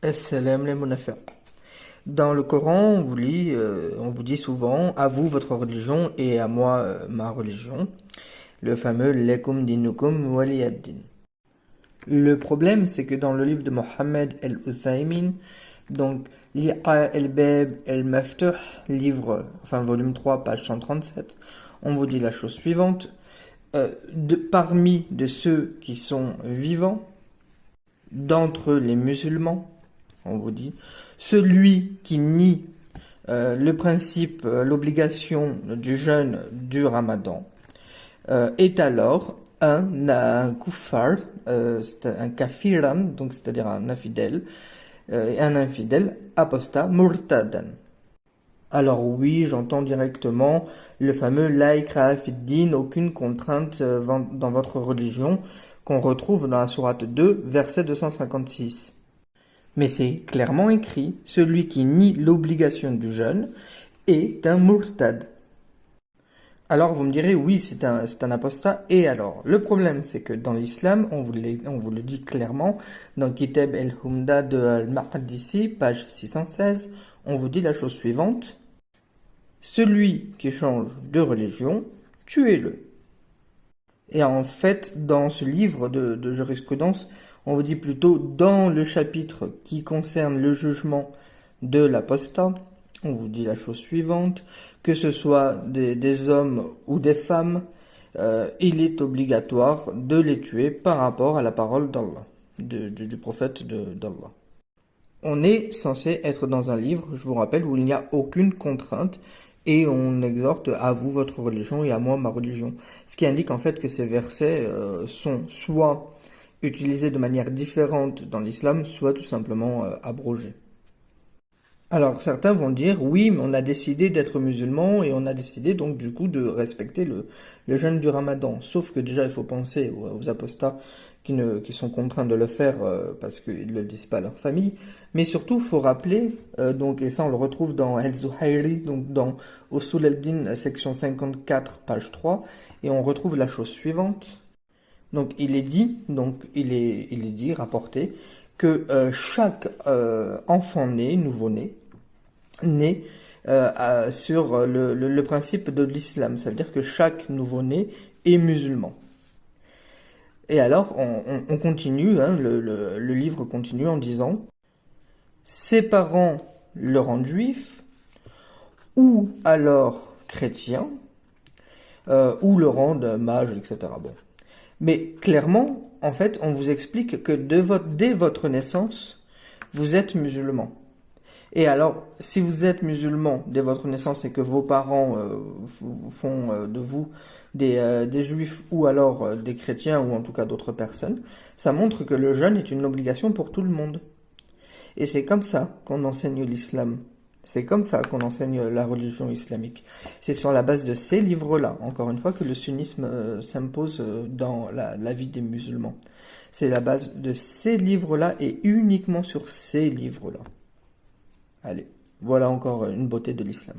As-salam les munafiq. Dans le Coran, on vous dit souvent, à vous votre religion et à moi ma religion, le fameux Lakum dinukum waliyad-din. Le problème, c'est que dans le livre de Mohammed el-Uthaymin, donc Liqa el-Bab el-Maftuh, volume 3, page 137, on vous dit la chose suivante. Parmi de ceux qui sont vivants, d'entre les musulmans, on vous dit, celui qui nie le principe, l'obligation du jeûne du Ramadan, est alors un kuffar, c'est un kafiran, donc c'est-à-dire un infidèle, un infidèle apostat murtadan. Alors oui, j'entends directement le fameux la ikraha fid-din, aucune contrainte dans votre religion, qu'on retrouve dans la sourate 2, verset 256. Mais c'est clairement écrit, celui qui nie l'obligation du jeûne est un murtad. Alors vous me direz, oui, c'est un apostat, et alors? Le problème, c'est que dans l'islam, on vous le dit clairement, dans Kitab el-Humda de al-Maqdisi, page 616, on vous dit la chose suivante. Celui qui change de religion, tuez-le. Et en fait, dans ce livre de jurisprudence, on vous dit plutôt dans le chapitre qui concerne le jugement de l'apostat, on vous dit la chose suivante, que ce soit des hommes ou des femmes, il est obligatoire de les tuer par rapport à la parole d'Allah, du prophète d'Allah. On est censé être dans un livre, je vous rappelle, où il n'y a aucune contrainte et on exhorte à vous votre religion et à moi ma religion. Ce qui indique en fait que ces versets sont soit utilisés de manière différente dans l'islam, soit tout simplement abrogés. Alors certains vont dire oui, mais on a décidé d'être musulman et on a décidé donc du coup de respecter le jeûne du Ramadan. Sauf que déjà il faut penser aux apostats qui sont contraints de le faire parce qu'ils ne le disent pas à leur famille. Mais surtout il faut rappeler, donc, et ça on le retrouve dans El-Zuhayri, donc dans Usul al-Din, section 54, page 3, et on retrouve la chose suivante. Donc il est dit, rapporté, que chaque enfant nouveau-né, sur le principe de l'islam. Ça veut dire que chaque nouveau-né est musulman. Et alors, on continue, hein, le livre continue en disant « Ses parents le rendent juif, ou alors chrétien, ou le rendent mage, etc. » Bon. Mais clairement, en fait, on vous explique que dès votre naissance, vous êtes musulman. Et alors, si vous êtes musulman dès votre naissance et que vos parents font de vous des juifs ou alors des chrétiens ou en tout cas d'autres personnes, ça montre que le jeûne est une obligation pour tout le monde. Et c'est comme ça qu'on enseigne l'islam. C'est comme ça qu'on enseigne la religion islamique. C'est sur la base de ces livres-là, encore une fois, que le sunnisme s'impose dans la vie des musulmans. C'est la base de ces livres-là et uniquement sur ces livres-là. Allez, voilà encore une beauté de l'islam.